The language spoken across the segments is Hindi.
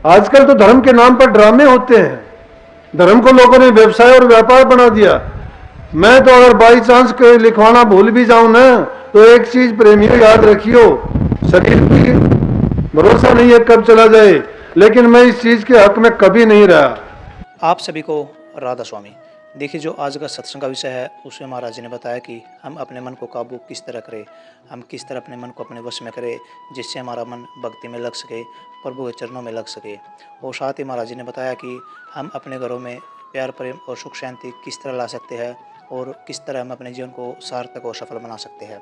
आजकल तो धर्म के नाम पर ड्रामे होते हैं, धर्म को लोगों ने व्यवसाय और व्यापार बना दिया। मैं तो अगर बाई चांस लिखवाना भूल भी जाऊं ना, तो एक चीज प्रेमियों याद रखियो, शरीर की भरोसा नहीं है कब चला जाए, लेकिन मैं इस चीज के हक में कभी नहीं रहा। आप सभी को राधा स्वामी। देखिए, जो आज का सत्संग का विषय है उसमें महाराज जी ने बताया कि हम अपने मन को काबू किस तरह करें, हम किस तरह अपने मन को अपने वश में करें जिससे हमारा मन भक्ति में लग सके, प्रभु के चरणों में लग सके। और साथ ही महाराज जी ने बताया कि हम अपने घरों में प्यार प्रेम और सुख शांति किस तरह ला सकते हैं और किस तरह हम अपने जीवन को सार्थक और सफल बना सकते हैं।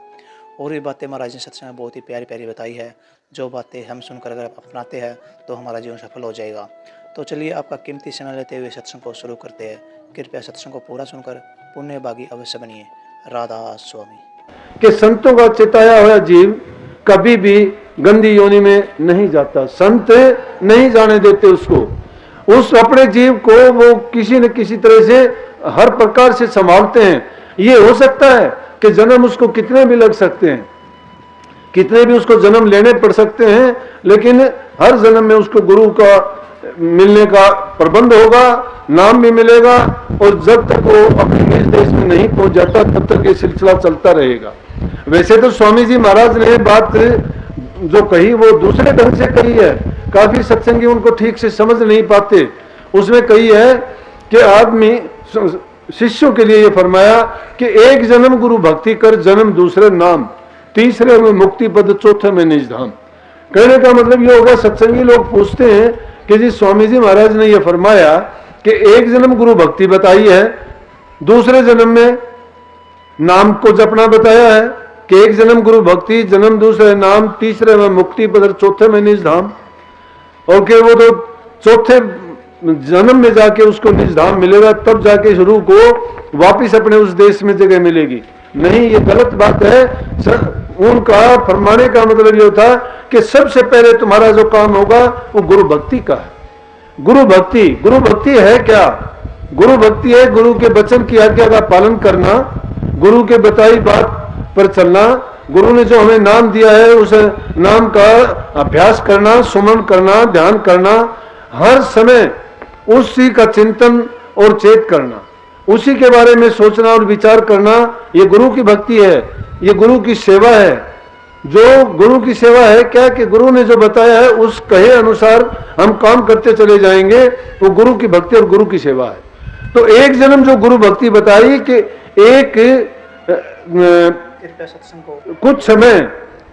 और ये बातें महाराज ने सत्संग में बहुत ही प्यारी प्यारी बताई है, जो बातें हम सुनकर अगर अपनाते हैं तो हमारा जीवन सफल हो जाएगा। तो चलिए आपका कीमती समय लेते हुए सत्संग को शुरू करते हैं। कृपया सत्संग को पूरा सुनकर पुण्य भागी अवश्य बनिए। राधा स्वामी। कि संतों का चिताया हुआ जीव कभी भी गंदी योनि में नहीं जाता। संत नहीं जाने देते उसको, उस अपने जीव को वो किसी न किसी तरह से हर प्रकार से संभालते हैं। ये हो सकता है कि जन्म उसको कितने भी लग सकते हैं, कितने भी उसको जन्म लेने पड़ सकते हैं, लेकिन हर जन्म में उसको गुरु का मिलने का प्रबंध होगा, नाम भी मिलेगा, और जब तक वो अपने निज देश में नहीं पहुंच जाता तब तक ये सिलसिला चलता रहेगा। वैसे तो स्वामी जी महाराज ने बात जो कही वो दूसरे ढंग से कही है, काफी सत्संगी उनको ठीक से समझ नहीं पाते। उसमें कही है कि आदमी शिष्यों के लिए ये फरमाया कि एक जन्म गुरु भक्ति कर, जन्म दूसरे नाम, तीसरे में मुक्ति पद, चौथे में निज धाम। कहने का मतलब ये होगा, सत्संगी लोग पूछते हैं कि जी स्वामी जी महाराज ने ये फरमाया कि एक जन्म गुरु भक्ति बताई है, दूसरे जन्म में नाम को जपना बताया है कि एक जन्म गुरु भक्ति, जन्म दूसरे नाम, तीसरे में मुक्ति पद, चौथे में निज धाम। और कि वो तो चौथे जन्म में जाके उसको निज धाम मिलेगा, तब जाके रूह को वापिस अपने उस देश में जगह मिलेगी। नहीं, ये गलत बात है। उनका फरमाने का मतलब ये था कि सबसे पहले तुम्हारा जो काम होगा वो गुरु भक्ति का है। गुरु भक्ति है क्या? गुरु भक्ति है गुरु के वचन की आज्ञा का पालन करना, गुरु के बताई बात पर चलना, गुरु ने जो हमें नाम दिया है उस नाम का अभ्यास करना, सुमन करना, ध्यान करना, हर समय उसी का चिंतन और चेत करना, उसी के बारे में सोचना और विचार करना, ये गुरु की भक्ति है, ये गुरु की सेवा है। जो गुरु की सेवा है क्या कि गुरु ने जो बताया है उस कहे अनुसार हम काम करते चले जाएंगे, वो गुरु की भक्ति और गुरु की सेवा है। तो एक जन्म जो गुरु भक्ति बताई कि एक कुछ समय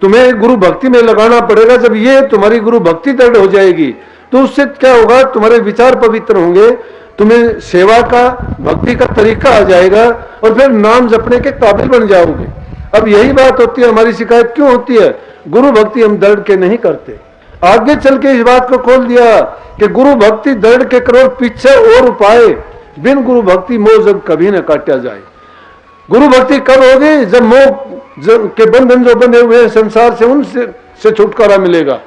तुम्हें गुरु भक्ति में लगाना पड़ेगा। जब ये तुम्हारी गुरु भक्ति दृढ़ हो जाएगी तो उससे क्या होगा, तुम्हारे विचार पवित्र होंगे, तुम्हें सेवा का, भक्ति का तरीका आ जाएगा और फिर नाम जपने के काबिल बन जाओगे। अब यही बात होती है, हमारी शिकायत क्यों होती है? गुरु भक्ति हम दृढ़ के नहीं करते। आगे चल के इस बात को खोल दिया कि गुरु भक्ति दृढ़ के करो, पीछे और उपाय, बिन गुरु भक्ति मोह जब कभी न काटा जाए। गुरु भक्ति कब होगी? जब मोह के बंधन जो बंधे हुए हैं संसार से, उनसे छुटकारा मिलेगा।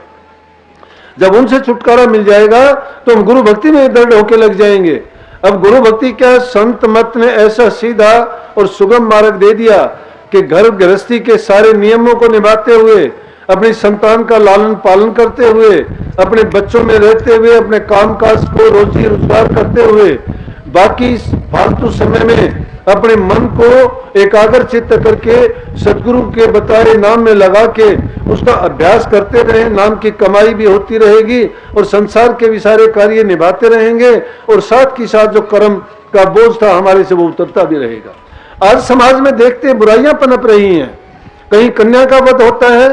जब उनसे छुटकारा मिल जाएगा तो हम गुरु भक्ति में दृढ़ होके लग जाएंगे। अब गुरु भक्ति क्या, संत मत ने ऐसा सीधा और सुगम मार्ग दे दिया कि घर गृहस्थी के सारे नियमों को निभाते हुए, अपनी संतान का लालन पालन करते हुए, अपने बच्चों में रहते हुए, अपने कामकाज को रोजी रोजगार करते हुए, बाकी फालतू समय में अपने मन को एकाग्र चित्त करके सदगुरु के बताए नाम में लगा के उसका अभ्यास करते रहे। नाम की कमाई भी होती रहेगी और संसार के भी सारे कार्य निभाते रहेंगे, और साथ की साथ जो कर्म का बोझ था हमारे से वो उतरता भी रहेगा। आज समाज में देखते हैं बुराइयां पनप रही हैं, कहीं कन्या का वध होता है,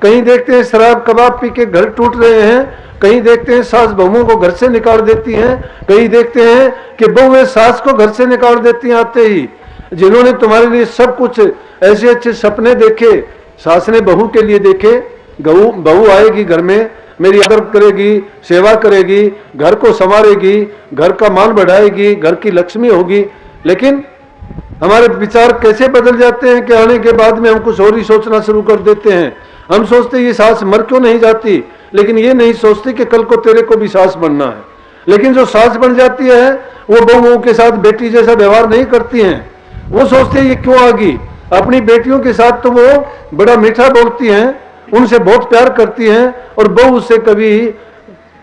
कहीं देखते हैं शराब कबाब पी के घर टूट रहे हैं, कहीं देखते हैं सास बहुओं को घर से निकाल देती हैं, कहीं देखते हैं कि बहुएं सास को घर से निकाल देती हैं आते ही। जिन्होंने तुम्हारे लिए सब कुछ ऐसे अच्छे सपने देखे, सास ने बहू के लिए देखे, बहू आएगी घर में, मेरी आदर करेगी, सेवा करेगी, घर को संवारेगी, घर का मान बढ़ाएगी, घर की लक्ष्मी होगी। लेकिन हमारे विचार कैसे बदल जाते हैं कि आने के बाद में हम कुछ और ही सोचना शुरू कर देते हैं। हम सोचते ये सास मर क्यों नहीं जाती, लेकिन ये नहीं सोचते कि कल को तेरे को भी सास बनना है। लेकिन जो सास बन जाती है वो बहुओं के साथ बेटी जैसा व्यवहार नहीं करती हैं। वो सोचते हैं ये क्यों आ गई। अपनी बेटियों के साथ तो वो बड़ा मीठा बोलती हैं, उनसे बहुत प्यार करती हैं, और बहू उससे कभी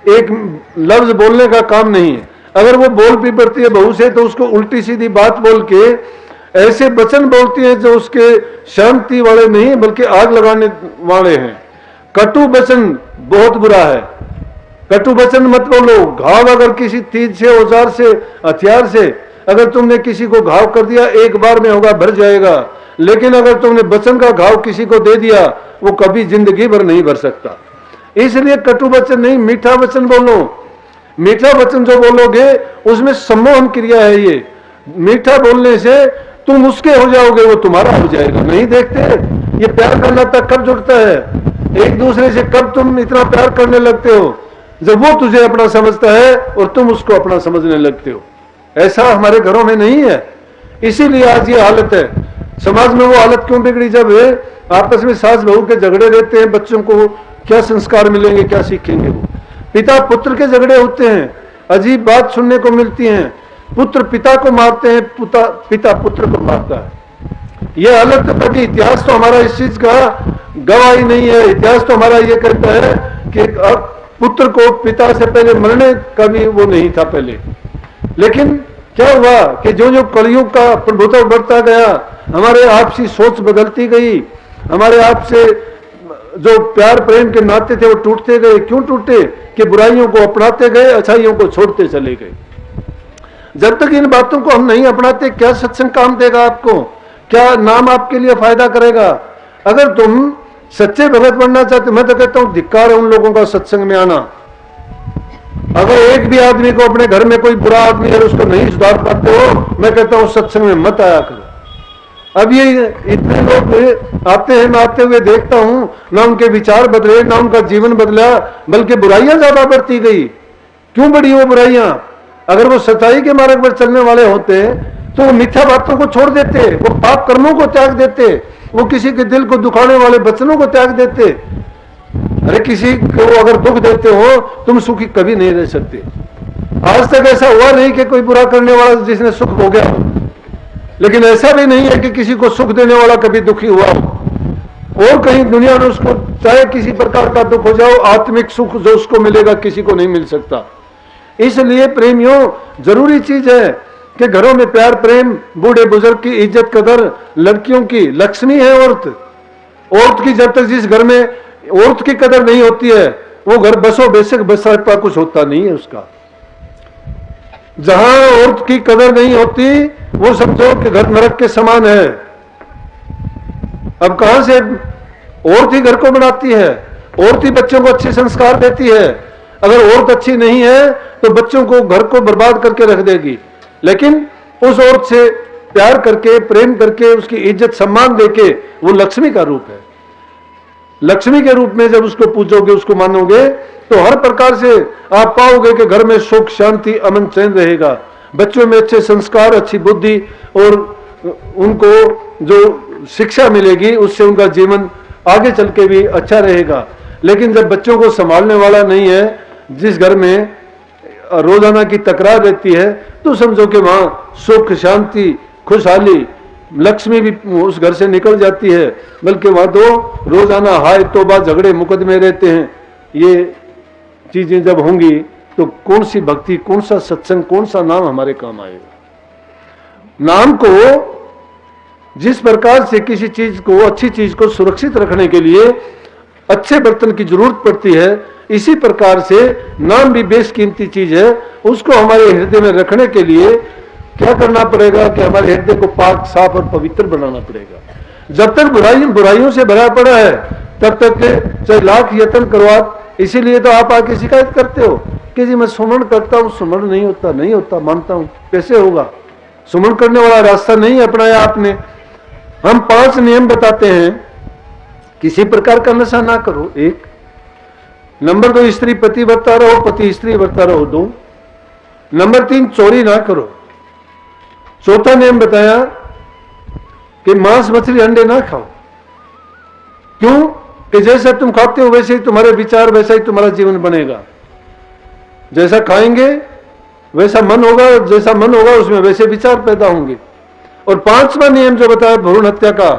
एक लफ्ज बोलने का काम नहीं है। अगर वो बोल भी पड़ती है बहू से तो उसको उल्टी सीधी बात बोल के ऐसे वचन बोलती है जो उसके शांति वाले नहीं बल्कि आग लगाने वाले हैं। कटु वचन बहुत बुरा है। कटु वचन मत बोलो। घाव अगर किसी चीज से, औजार से, हथियार से अगर तुमने किसी को घाव कर दिया एक बार में होगा, भर जाएगा। लेकिन अगर तुमने वचन का घाव किसी को दे दिया वो कभी जिंदगी भर नहीं भर सकता। इसलिए कटु वचन नहीं, मीठा वचन बोलो। मीठा वचन जो बोलोगे उसमें सम्मोहन क्रिया है। ये मीठा बोलने से तुम उसके हो जाओगे, वो तुम्हारा हो जाएगा। नहीं देखते ये प्यार का नाता कब जुड़ता है, एक दूसरे से कब तुम इतना प्यार करने लगते हो, जब वो तुझे अपना समझता है और तुम उसको अपना समझने लगते हो। ऐसा हमारे घरों में नहीं है। इसीलिए आज ये हालत है समाज में। वो हालत क्यों बिगड़ी? जब आपस में सास बहू के झगड़े रहते हैं, बच्चों को क्या संस्कार मिलेंगे, क्या सीखेंगे? वो पिता पुत्र के झगड़े होते हैं, अजीब बात सुनने को मिलती है। पुत्र पिता को मारते हैं, पिता पुत्र को मारता है। यह हालत है। इतिहास तो हमारा इस चीज का गवाही नहीं है। इतिहास तो हमारा ये कहता है कि अब पुत्र को पिता से पहले मरने का भी वो नहीं था पहले। लेकिन क्या हुआ कि जो जो कलयुग का प्रभुत्व बढ़ता गया, हमारे आपसी सोच बदलती गई, हमारे आपसे जो प्यार प्रेम के नाते थे वो टूटते गए। क्यों टूटे? कि बुराइयों को अपनाते गए, अच्छाइयों को छोड़ते चले गए। जब तक इन बातों को हम नहीं अपनाते, क्या सत्संग काम देगा आपको? क्या नाम आपके लिए फायदा करेगा? अगर तुम सच्चे भगत बनना चाहते, मैं तो कहता हूं धिक्कार है उन लोगों का सत्संग में आना। अगर एक भी आदमी को अपने घर में कोई बुरा आदमी है उसको नहीं सुधार पाते हो, मैं कहता हूं सत्संग में मत आया करो। अब ये इतने लोग आते हैं, मैं आते हुए देखता हूं, ना उनके विचार बदले, ना उनका जीवन बदला, बल्कि बुराइयां ज्यादा बढ़ती गई। क्यों बढ़ी वो बुराइयां? अगर वो सच्चाई के मार्ग पर चलने वाले होते तो वो मिथ्या बातों को छोड़ देते, वो पाप कर्मों को त्याग देते, वो किसी के दिल को दुखाने वाले वचनों को त्याग देते। अरे किसी को अगर दुख देते हो तुम सुखी कभी नहीं रह सकते। आज तक ऐसा हुआ नहीं कि कोई बुरा करने वाला जिसने सुख हो गया, लेकिन ऐसा भी नहीं है कि किसी को सुख देने वाला कभी दुखी हुआ हो। और कहीं दुनिया में उसको चाहे किसी प्रकार का दुख हो जाओ, आत्मिक सुख जो उसको मिलेगा किसी को नहीं मिल सकता। इसलिए प्रेमियों, जरूरी चीज है कि घरों में प्यार प्रेम, बूढ़े बुजुर्ग की इज्जत कदर, लड़कियों की लक्ष्मी है औरत। औरत की जब तक जिस घर में औरत की कदर नहीं होती है वो घर बसो बेशक बसा कुछ होता नहीं है उसका। जहां औरत की कदर नहीं होती वो समझो कि घर नरक के समान है। अब कहां से औरत ही घर को बनाती है, औरत ही बच्चों को अच्छे संस्कार देती है। अगर औरत अच्छी नहीं है तो बच्चों को घर को बर्बाद करके रख देगी। लेकिन उस औरत से प्यार करके प्रेम करके उसकी इज्जत सम्मान देके, वो लक्ष्मी का रूप है। लक्ष्मी के रूप में जब उसको पूजोगे, उसको मानोगे, तो हर प्रकार से आप पाओगे कि घर में सुख शांति अमन चैन रहेगा। बच्चों में अच्छे संस्कार, अच्छी बुद्धि और उनको जो शिक्षा मिलेगी उससे उनका जीवन आगे चल के भी अच्छा रहेगा। लेकिन जब बच्चों को संभालने वाला नहीं है, जिस घर में रोजाना की तकरार रहती है, तो समझो कि वहां सुख शांति खुशहाली लक्ष्मी भी उस घर से निकल जाती है, बल्कि वहां तो रोजाना हाय तौबा झगड़े मुकदमे रहते हैं। ये चीजें जब होंगी तो कौन सी भक्ति, कौन सा सत्संग, कौन सा नाम हमारे काम आएगा? नाम को जिस प्रकार से किसी चीज को, अच्छी चीज को सुरक्षित रखने के लिए अच्छे बर्तन की जरूरत पड़ती है, इसी प्रकार से नाम भी बेशकीमती चीज है। उसको हमारे हृदय में रखने के लिए क्या करना पड़ेगा कि हमारे हृदय को पाक साफ और पवित्र बनाना पड़ेगा। जब तक बुराइयों से भरा पड़ा है तब तक चाहे लाख यत्न करवा। इसीलिए तो आप आके शिकायत करते हो कि जी मैं सुमरण करता हूं, सुमरण नहीं होता, मानता हूं। कैसे होगा? सुमरण करने वाला रास्ता नहीं अपनाया आपने। हम 5 नियम बताते हैं। किसी प्रकार का नशा ना करो, 1 नंबर 2 स्त्री पति बरता रहो, पति स्त्री बरता रहो, 2 नंबर 3 चोरी ना करो। चौथा नियम बताया कि मांस मछली अंडे ना खाओ। क्यों? कि जैसा तुम खाते हो वैसे ही तुम्हारे विचार, वैसा ही तुम्हारा जीवन बनेगा। जैसा खाएंगे वैसा मन होगा, जैसा मन होगा उसमें वैसे विचार पैदा होंगे। और 5वां नियम जो बताया भ्रूण हत्या का,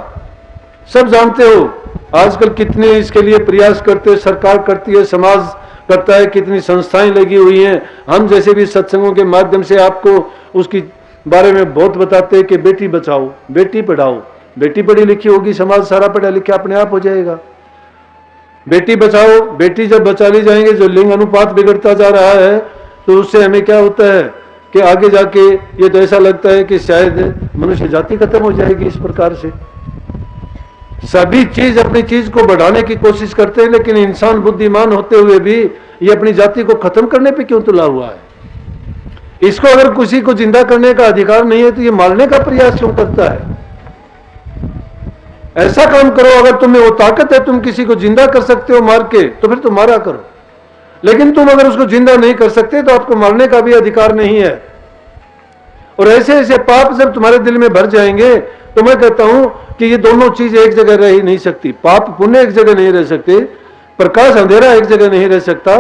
सब जानते हो आजकल कितने इसके लिए प्रयास करते, सरकार करती है, समाज करता है, कितनी संस्थाएं लगी हुई हैं। हम जैसे भी सत्संगों के माध्यम से आपको उसकी बारे में बहुत बताते हैं कि बेटी बचाओ, बेटी पढ़ाओ। बेटी पढ़ी लिखी होगी, समाज सारा पढ़ा लिखा अपने आप हो जाएगा। बेटी बचाओ, बेटी जब बचा ली जाएंगे, जो लिंग अनुपात बिगड़ता जा रहा है, तो उससे हमें क्या होता है कि आगे जाके ये तो ऐसा लगता है कि शायद मनुष्य जाति खत्म हो जाएगी। इस प्रकार से सभी चीज अपनी चीज को बढ़ाने की कोशिश करते हैं, लेकिन इंसान बुद्धिमान होते हुए भी ये अपनी जाति को खत्म करने पे क्यों तुला हुआ है। इसको अगर किसी को जिंदा करने का अधिकार नहीं है तो ये मारने का प्रयास क्यों करता है। ऐसा काम करो, अगर तुम्हें वो ताकत है, तुम किसी को जिंदा कर सकते हो मार के, तो फिर तुम मारा करो। लेकिन तुम अगर उसको जिंदा नहीं कर सकते तो आपको मारने का भी अधिकार नहीं है। और ऐसे ऐसे पाप जब तुम्हारे दिल में भर जाएंगे, तो मैं कहता हूं कि ये दोनों चीज एक जगह रह ही नहीं सकती। पाप पुण्य एक जगह नहीं रह सकते, प्रकाश अंधेरा एक जगह नहीं रह सकता,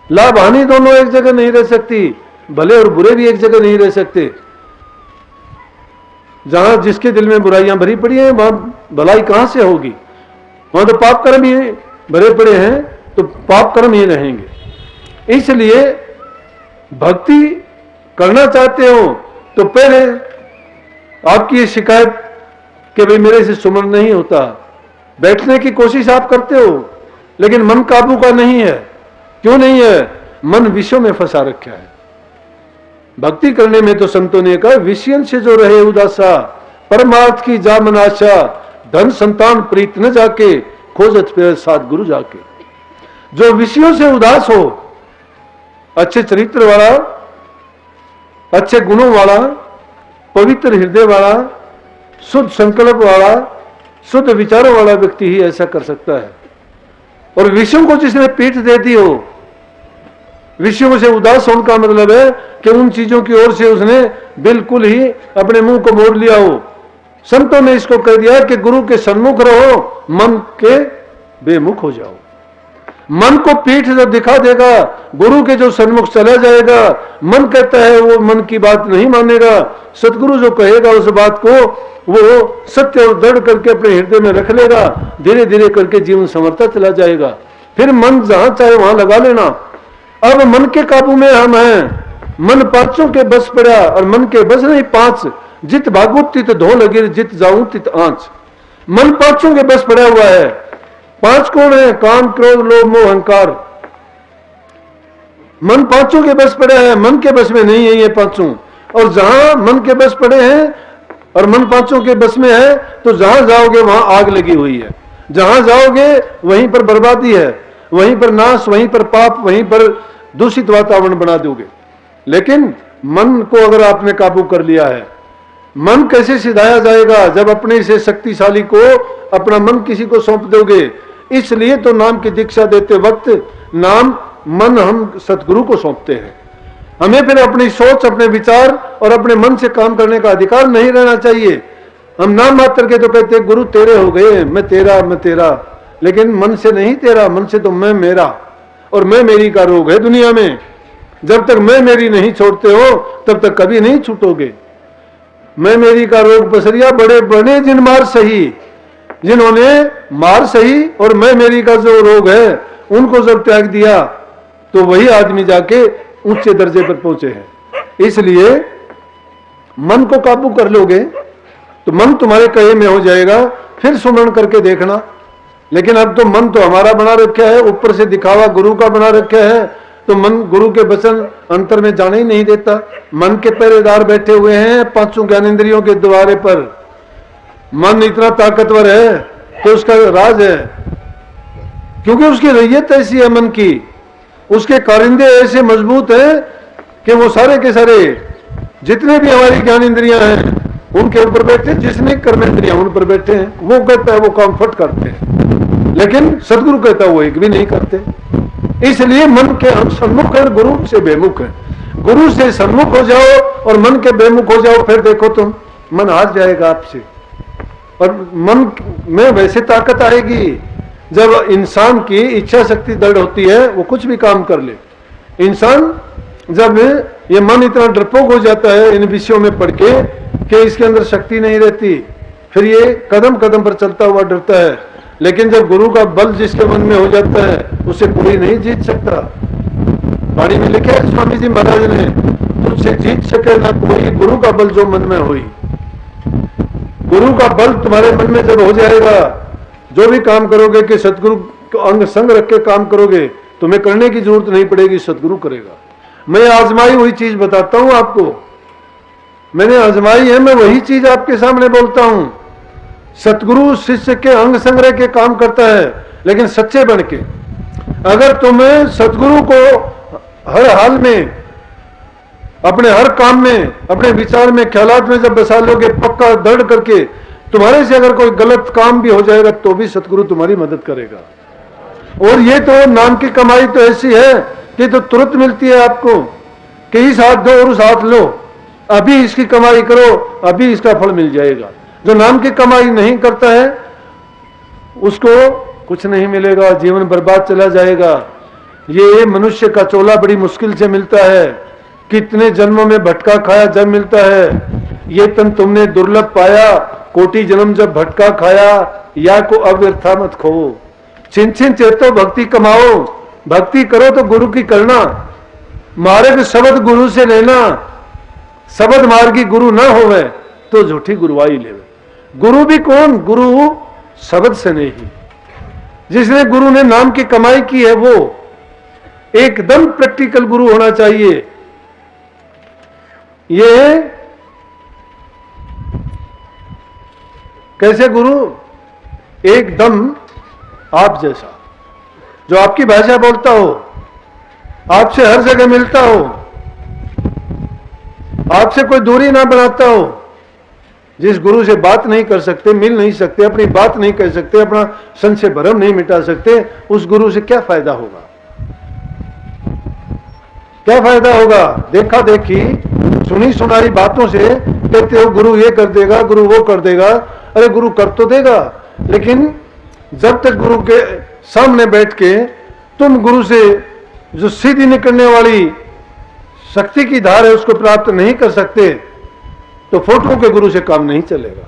लाभ हानि दोनों एक जगह नहीं रह सकती, भले और बुरे भी एक जगह नहीं रह सकते। जहां जिसके दिल में बुराइयां भरी पड़ी हैं, वहां भलाई कहां से होगी। वहां तो पाप कर्म ही भरे पड़े हैं, तो पाप कर्म ही रहेंगे। इसलिए भक्ति करना चाहते हो तो पहले आपकी ये शिकायत कि भाई मेरे से सुमन नहीं होता, बैठने की कोशिश आप करते हो लेकिन मन काबू का नहीं है। क्यों नहीं है? मन विषयों में फंसा रखा है। भक्ति करने में तो संतों ने कहा, विषयन से जो रहे उदासा, परमार्थ की जा मन आशा, धन संतान प्रीत न जाके, खोजत फिर साथ गुरु जाके। जो विषयों से उदास हो, अच्छे चरित्र वाला, अच्छे गुणों वाला, पवित्र हृदय वाला, शुद्ध संकल्प वाला, शुद्ध विचारों वाला व्यक्ति ही ऐसा कर सकता है। और विषयों को जिसने पीठ दे दी हो, विषयों से उदास होने का मतलब है कि उन चीजों की ओर से उसने बिल्कुल ही अपने मुंह को मोड़ लिया हो। संतों ने इसको कह दिया कि गुरु के सन्मुख रहो, मन के बेमुख हो जाओ। मन को पीठ जब दिखा देगा, गुरु के जो सन्मुख चला जाएगा, मन कहता है वो मन की बात नहीं मानेगा, सतगुरु जो कहेगा उस बात को वो सत्य और दृढ़ करके अपने हृदय में रख लेगा। धीरे धीरे करके जीवन संवरता चला जाएगा। फिर मन जहां चाहे वहां लगा लेना। अब मन के काबू में हम हैं। मन पांचों के बस पड़ा, और मन के बस नहीं पांच, जित भागु तित धो लगे, जित जाऊं तित आंच। मन पांचों के बस पड़ा हुआ है। पांच कौन है? काम, क्रोध, लोभ, मोह, अहंकार। मन पांचों के बस पड़ा है, मन के बस में नहीं है ये पांचों। और जहां मन के बस पड़े हैं और मन पांचों के बस में है, तो जहां जाओगे वहां आग लगी हुई है। जहां जाओगे वहीं पर बर्बादी है, वहीं पर नाश, वहीं पर पाप, वहीं पर दूषित वातावरण बना दोगे। लेकिन मन को अगर आपने काबू कर लिया है, मन कैसे सिधाया जाएगा? जब अपने से शक्तिशाली को अपना मन किसी को सौंप दोगे। इसलिए तो नाम की दीक्षा देते वक्त नाम मन हम सतगुरु को सौंपते हैं। हमें फिर अपनी सोच, अपने विचार और अपने मन से काम करने का अधिकार नहीं रहना चाहिए। हम नाम मात्र के तो कहते हैं गुरु तेरे हो गए, मैं तेरा, मैं तेरा, लेकिन मन से नहीं तेरा, मन से तो मैं मेरा और मैं मेरी का रोग है दुनिया में। जब तक मैं मेरी नहीं छोड़ते हो तब तक कभी नहीं छूटोगे। मैं मेरी का रोग पसरिया बड़े बने जिन मार सही, जिन्होंने मार सही और मैं मेरी का जो रोग है उनको जब त्याग दिया तो वही आदमी जाके ऊंचे दर्जे पर पहुंचे हैं। इसलिए मन को काबू कर लोगे तो मन तुम्हारे कहे में हो जाएगा। फिर सुमरण करके देखना। लेकिन अब तो मन तो हमारा बना रखा है, ऊपर से दिखावा गुरु का बना रखा है, तो मन गुरु के वचन अंतर में जाने ही नहीं देता। मन के पहरेदार बैठे हुए हैं पांचों ज्ञानेंद्रियों के द्वारे पर। मन इतना ताकतवर है तो उसका राज है, क्योंकि उसकी रैयत ऐसी है मन की, उसके कारिंदे ऐसे मजबूत हैं कि वो सारे के सारे जितने भी हमारी ज्ञानेंद्रियां हैं उनके ऊपर बैठे, जिसने कर्मेंद्रियां उन पर बैठे हैं। वो कहता है वो काम फट करते हैं, लेकिन सदगुरु कहता है वो एक भी नहीं करते। इसलिए मन के हम सन्मुख है, गुरु से बेमुख है। गुरु से सन्मुख हो जाओ और मन के बेमुख हो जाओ, फिर देखो तुम मन हार जाएगा आपसे। और मन में वैसे ताकत आएगी जब इंसान की इच्छा शक्ति दृढ़ होती है, वो कुछ भी काम कर ले। इंसान जब ये मन इतना डरपोक हो जाता है इन विषयों में पढ़ के कि इसके अंदर शक्ति नहीं रहती, फिर ये कदम कदम पर चलता हुआ डरता है। लेकिन जब गुरु का बल जिसके मन में हो जाता है उसे कोई नहीं जीत सकता। वाणी में लिखा है स्वामी जी महाराज ने, तुझसे जीत सके ना कोई गुरु का बल जो मन में हुई। गुरु का बल तुम्हारे मन में जब हो जाएगा, जो भी काम करोगे कि सतगुरु को अंग संग रख के काम करोगे, तुम्हें करने की जरूरत नहीं पड़ेगी, सतगुरु करेगा। मैं आजमाई हुई चीज बताता हूं आपको, मैंने आजमाई है, मैं वही चीज आपके सामने बोलता हूं। सतगुरु शिष्य के अंग संग्रह के काम करता है, लेकिन सच्चे बन के। अगर तुम्हें सतगुरु को हर हाल में, अपने हर काम में, अपने विचार में, ख्यालात में जब बसा लोगे पक्का दृढ़ करके, तुम्हारे से अगर कोई गलत काम भी हो जाएगा तो भी सतगुरु तुम्हारी मदद करेगा। और ये तो नाम की कमाई तो ऐसी है कि तो तुरंत मिलती है आपको कि इस हाथ दो और उस हाथ लो, अभी इसकी कमाई करो, अभी इसका फल मिल जाएगा। जो नाम की कमाई नहीं करता है उसको कुछ नहीं मिलेगा, जीवन बर्बाद चला जाएगा। ये मनुष्य का चोला बड़ी मुश्किल से मिलता है, कितने जन्मों में भटका खाया जब मिलता है। ये तन तुमने दुर्लभ पाया, कोटि जन्म जब भटका खाया, या को अव्यर्था मत खो। छिन छिन चेतो भक्ति कमाओ, भक्ति करो तो गुरु की करना, मार्ग शब्द गुरु से लेना। शब्द मार्गी गुरु ना होवे तो झूठी गुरुवाई लेवे। गुरु भी कौन? गुरु शब्द से नहीं, जिसने गुरु ने नाम की कमाई की है वो एकदम प्रैक्टिकल गुरु होना चाहिए। ये कैसे गुरु? एकदम आप जैसा, जो आपकी भाषा बोलता हो, आपसे हर जगह मिलता हो, आपसे कोई दूरी ना बनाता हो। जिस गुरु से बात नहीं कर सकते, मिल नहीं सकते, अपनी बात नहीं कह सकते, अपना संशय भरम नहीं मिटा सकते, उस गुरु से क्या फायदा होगा? क्या फायदा होगा? देखा देखी, सुनी सुनाई बातों से कहते हो गुरु ये कर देगा, गुरु वो कर देगा। अरे गुरु कर तो देगा, लेकिन जब तक गुरु के सामने बैठ के तुम गुरु से जो सीधी निकलने वाली शक्ति की धार है उसको प्राप्त नहीं कर सकते, तो फोटो के गुरु से काम नहीं चलेगा।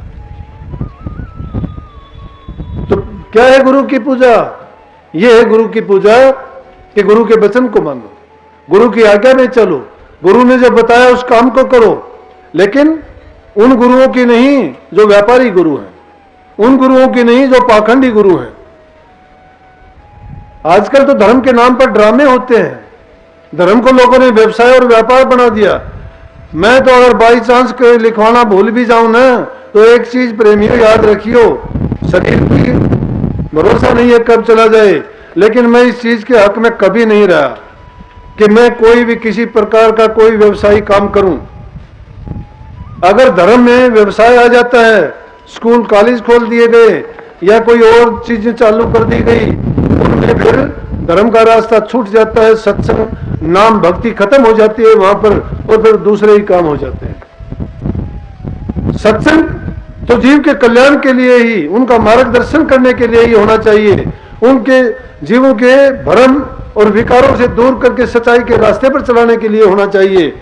तो क्या है गुरु की पूजा? यह है गुरु की पूजा कि गुरु के वचन को मानो, गुरु की आज्ञा में चलो, गुरु ने जो बताया उस काम को करो। लेकिन उन गुरुओं की नहीं जो व्यापारी गुरु हैं, उन गुरुओं की नहीं जो पाखंडी गुरु हैं। आजकल तो धर्म के नाम पर ड्रामे होते हैं, धर्म को लोगों ने व्यवसाय और व्यापार बना दिया। मैं तो अगर बाई चांस लिखवाना भूल भी जाऊं ना, तो एक चीज प्रेमियों याद रखियो, शरीर की भरोसा नहीं है कब चला जाए, लेकिन मैं इस चीज के हक में कभी नहीं रहा कि मैं कोई भी किसी प्रकार का कोई व्यवसायिक काम करूं। अगर धर्म में व्यवसाय आ जाता है, स्कूल कॉलेज खोल दिए गए या कोई और चीजें चालू कर दी गई, उनमें फिर धर्म का रास्ता छूट जाता है, सत्संग नाम भक्ति खत्म हो जाती है वहां पर, और फिर दूसरे ही काम हो जाते हैं। सत्संग तो जीव के कल्याण के लिए ही, उनका मार्गदर्शन करने के लिए ही होना चाहिए, उनके जीवों के भ्रम और विकारों से दूर करके सच्चाई के रास्ते पर चलाने के लिए होना चाहिए।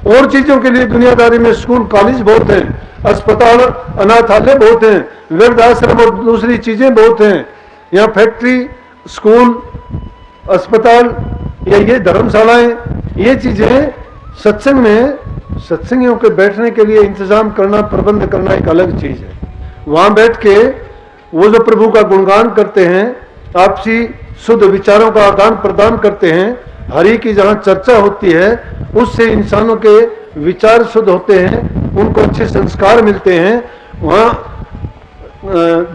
और चीजों के लिए दुनियादारी में स्कूल कॉलेज बहुत हैं, अस्पताल अनाथालय बहुत हैं, वृद्धाश्रम और दूसरी चीजें बहुत हैं। यहाँ फैक्ट्री, स्कूल, अस्पताल या ये धर्मशालाएं, ये चीजें सत्संग में सत्संगियों के बैठने के लिए इंतजाम करना, प्रबंध करना एक अलग चीज है। वहां बैठ के वो जो प्रभु का गुणगान करते हैं, आपसी शुद्ध विचारों का आदान प्रदान करते हैं, हरि की जहां चर्चा होती है उससे इंसानों के विचार शुद्ध होते हैं, उनको अच्छे संस्कार मिलते हैं। वहां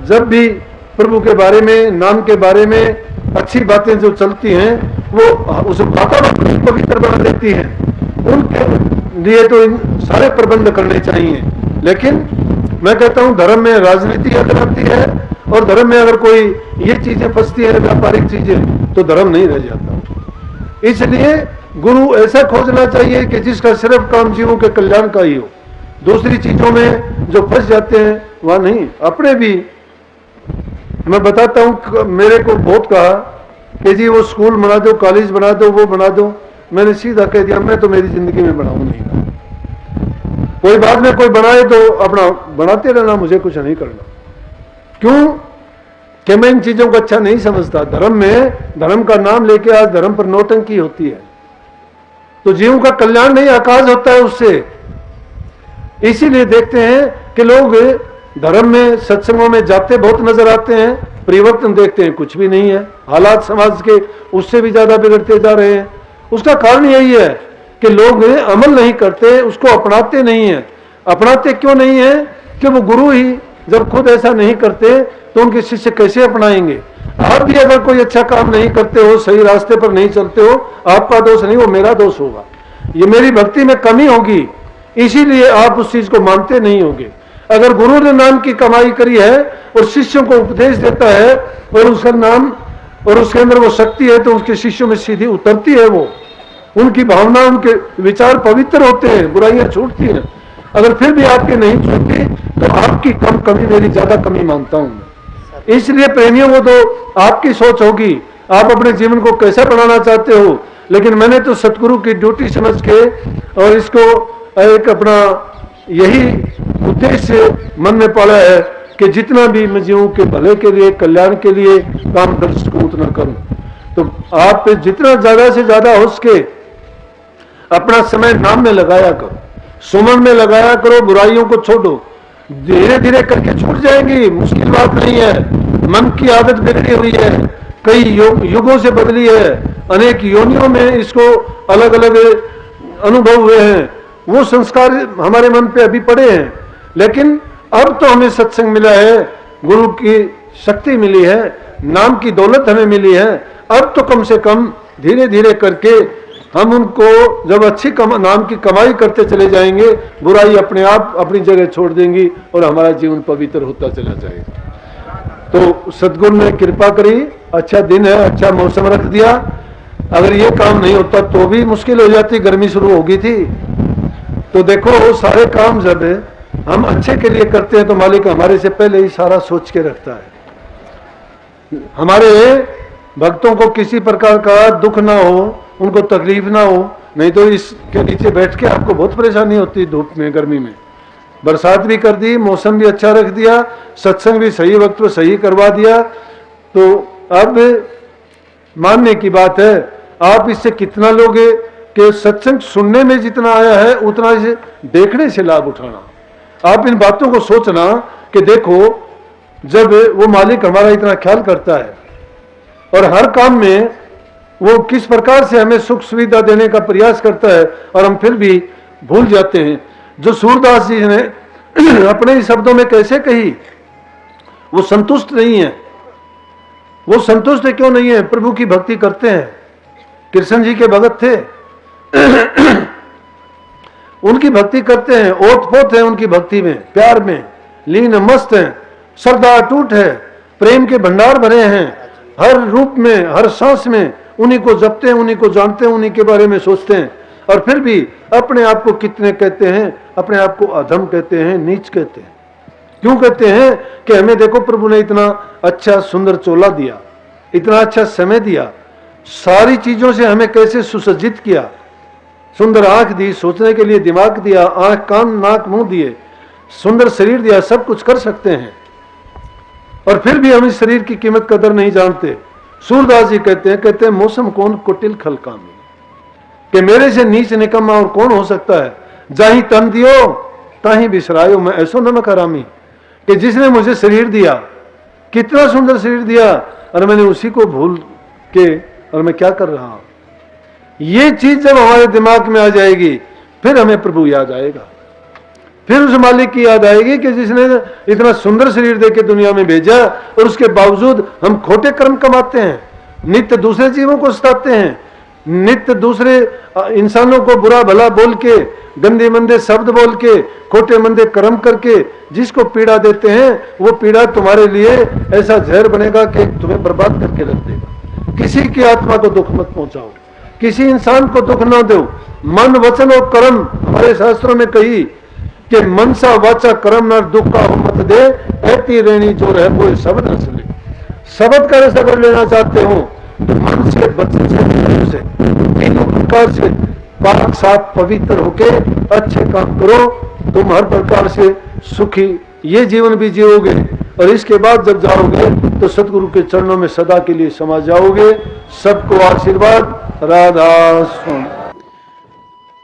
जब भी प्रभु के बारे में, नाम के बारे में अच्छी बातें जो चलती हैं, वो उस वातावरण को पवित्र बना देती हैं। उनके लिए तो इन सारे प्रबंध करने चाहिए। लेकिन मैं कहता हूं धर्म में राजनीति अगर आती है और धर्म में अगर कोई ये चीजें फंसती है, व्यापारिक चीजें, तो धर्म नहीं रह जाता। इसलिए गुरु ऐसा खोजना चाहिए कि जिसका सिर्फ काम जीवों के कल्याण का ही हो। दूसरी चीजों में जो फंस जाते हैं वह नहीं। अपने भी मैं बताता हूं, मेरे को बहुत कहा कि जी वो स्कूल बना दो, कॉलेज बना दो, वो बना दो। मैंने सीधा कह दिया मैं तो मेरी जिंदगी में बनाऊं नहीं। कोई बाद में कोई बनाए तो अपना बनाते रहना, मुझे कुछ नहीं करना। क्यों? कि मैं इन चीजों को अच्छा नहीं समझता। धर्म में धर्म का नाम लेके आज धर्म पर नौटंकी होती है, तो जीवों का कल्याण नहीं आकाश होता है उससे। इसीलिए देखते हैं कि लोग धर्म में सत्संगों में जाते बहुत नजर आते हैं, परिवर्तन देखते हैं कुछ भी नहीं है। हालात समाज के उससे भी ज्यादा बिगड़ते जा रहे हैं। उसका कारण यही है कि लोग अमल नहीं करते, उसको अपनाते नहीं है। अपनाते क्यों नहीं है? कि वो गुरु ही जब खुद ऐसा नहीं करते तो उनके शिष्य कैसे अपनाएंगे। आप भी अगर कोई अच्छा काम नहीं करते हो, सही रास्ते पर नहीं चलते हो, आपका दोष नहीं, वो मेरा दोष होगा, ये मेरी भक्ति में कमी होगी, इसीलिए आप उस चीज को मानते नहीं होंगे। अगर गुरु ने नाम की कमाई करी है और शिष्यों को उपदेश देता है और उसका नाम और उसके अंदर वो शक्ति है, तो उसके शिष्यों में सीधी उतरती है, वो उनकी भावना, उनके विचार पवित्र होते हैं, बुराइयां छूटती हैं। अगर फिर भी आपके नहीं छूटती तो आपकी कम कमी मेरी ज्यादा कमी मानता हूं मैं। इसलिए प्रेमियों, वो तो आपकी सोच होगी, आप अपने जीवन को कैसा बनाना चाहते हो, लेकिन मैंने तो सतगुरु की ड्यूटी समझ के और इसको एक अपना यही उद्देश्य मन में पाला है कि जितना भी मैं जीवों के भले के लिए, कल्याण के लिए काम कर सकूं उतना करूं। तो आप जितना ज्यादा से ज्यादा हो सके अपना समय नाम में लगाया करो, सुमन में लगाया करो, बुराइयों को छोड़ो, धीरे धीरे करके छूट जाएंगी, मुश्किल बात नहीं है। मन की आदत बिगड़ी हुई है, कई युगों से बदली है, अनेक योनियों में इसको अलग अलग अनुभव हुए हैं, वो संस्कार हमारे मन पे अभी पड़े हैं। लेकिन अब तो हमें सत्संग मिला है, गुरु की शक्ति मिली है, नाम की दौलत हमें मिली है। अब तो कम से कम धीरे धीरे करके हम उनको जब अच्छी नाम की कमाई करते चले जाएंगे, बुराई अपने आप अपनी जगह छोड़ देंगी और हमारा जीवन पवित्र होता चला जाएगा। तो सद्गुरु ने कृपा करी, अच्छा दिन है, अच्छा मौसम रख दिया। अगर ये काम नहीं होता तो भी मुश्किल हो जाती, गर्मी शुरू हो गई थी। तो देखो, सारे काम जब हम अच्छे के लिए करते हैं तो मालिक हमारे से पहले ही सारा सोच के रखता है। हमारे भक्तों को किसी प्रकार का दुख ना हो, उनको तकलीफ ना हो, नहीं तो इसके नीचे बैठ के आपको बहुत परेशानी होती, धूप में, गर्मी में। बरसात भी कर दी, मौसम भी अच्छा रख दिया, सत्संग भी सही वक्त पर सही करवा दिया। तो अब मानने की बात है, आप इससे कितना लोगे कि सत्संग सुनने में जितना आया है उतना इसे देखने से लाभ उठाना। आप इन बातों को सोचना कि देखो, जब वो मालिक हमारा इतना ख्याल करता है और हर काम में वो किस प्रकार से हमें सुख सुविधा देने का प्रयास करता है, और हम फिर भी भूल जाते हैं। जो सूरदास जी ने अपने ही शब्दों में कैसे कही, वो संतुष्ट नहीं है। वो संतुष्ट क्यों नहीं है? प्रभु की भक्ति करते हैं, कृष्ण जी के भगत थे उनकी भक्ति करते हैं, ओत पोत है उनकी भक्ति में, प्यार में लीन मस्त है, श्रद्धा अटूट है, प्रेम के भंडार भरे हैं, हर रूप में, हर सांस में उन्हीं को जपते हैं, उन्हीं को जानते हैं, उन्हीं के बारे में सोचते हैं। और फिर भी अपने आप को कितने कहते हैं, अपने आप को अधम कहते हैं, नीच कहते हैं। क्यों कहते हैं? कि हमें देखो प्रभु ने इतना अच्छा सुंदर चोला दिया, इतना अच्छा समय दिया, सारी चीजों से हमें कैसे सुसज्जित किया, सुंदर आंख दी, सोचने के लिए दिमाग दिया, आंख कान नाक मुंह दिए, सुंदर शरीर दिया, सब कुछ कर सकते हैं, और फिर भी हम इस शरीर की कीमत कदर नहीं जानते। सूरदास जी कहते हैं मौसम कौन कुटिल खल कामी, कि मेरे से नीच निकम्मा और कौन हो सकता है। जाही तन दियो ताही बिसरायो, मैं ऐसो नमक हरामी, कि जिसने मुझे शरीर दिया, कितना सुंदर शरीर दिया, और मैंने उसी को भूल के और मैं क्या कर रहा हूं। ये चीज जब हमारे दिमाग में आ जाएगी, फिर हमें प्रभु याद आएगा, फिर उस मालिक की याद आएगी कि जिसने इतना सुंदर शरीर देके दुनिया में भेजा, और उसके बावजूद हम खोटे कर्म कमाते हैं, नित्य दूसरे जीवों को सताते हैं, नित्य दूसरे इंसानों को बुरा भला बोल के, गंदे मंदे शब्द बोल के, खोटे मंदे कर्म करके जिसको पीड़ा देते हैं, वो पीड़ा तुम्हारे लिए ऐसा जहर बनेगा कि तुम्हें बर्बाद करके रख देगा। किसी की आत्मा को दुख मत पहुंचाओ, किसी इंसान को दुख ना दो। मन वचन और कर्म, हमारे शास्त्रों में कही कि मनसा वाचा कर्म न दुख का हो मत दे, ऐती रेणी जो रहे वो शब्द न सुने। शब्द का रस अगर लेना चाहते हो तो मन से, वचन से, तीनों प्रकार से पाक साफ पवित्र होके अच्छे काम करो, तुम हर प्रकार से सुखी ये जीवन भी जियोगे और इसके बाद जब जाओगे तो सतगुरु के चरणों में सदा के लिए समा जाओगे। सबको आशीर्वाद। राधा स्वामी।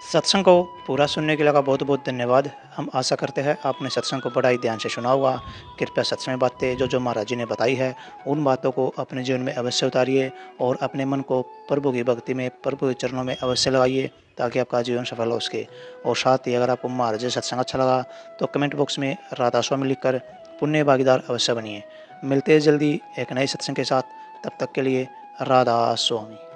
सत्संग को पूरा सुनने के लिए बहुत बहुत धन्यवाद। हम आशा करते हैं आपने सत्संग को बड़ा ही ध्यान से सुना होगा। कृपया सत्संग में बातें जो महाराज जी ने बताई है उन बातों को अपने जीवन में अवश्य उतारिए और अपने मन को प्रभु की भक्ति में, प्रभु के चरणों में अवश्य लगाइए ताकि आपका जीवन सफल हो सके। और साथ ही अगर आपको महाराज जी सत्संग अच्छा लगा तो कमेंट बॉक्स में राधा स्वामी लिखकर पुण्य भागीदार अवश्य बनिए। मिलते हैं जल्दी एक नए सत्संग के साथ। तब तक के लिए राधा स्वामी।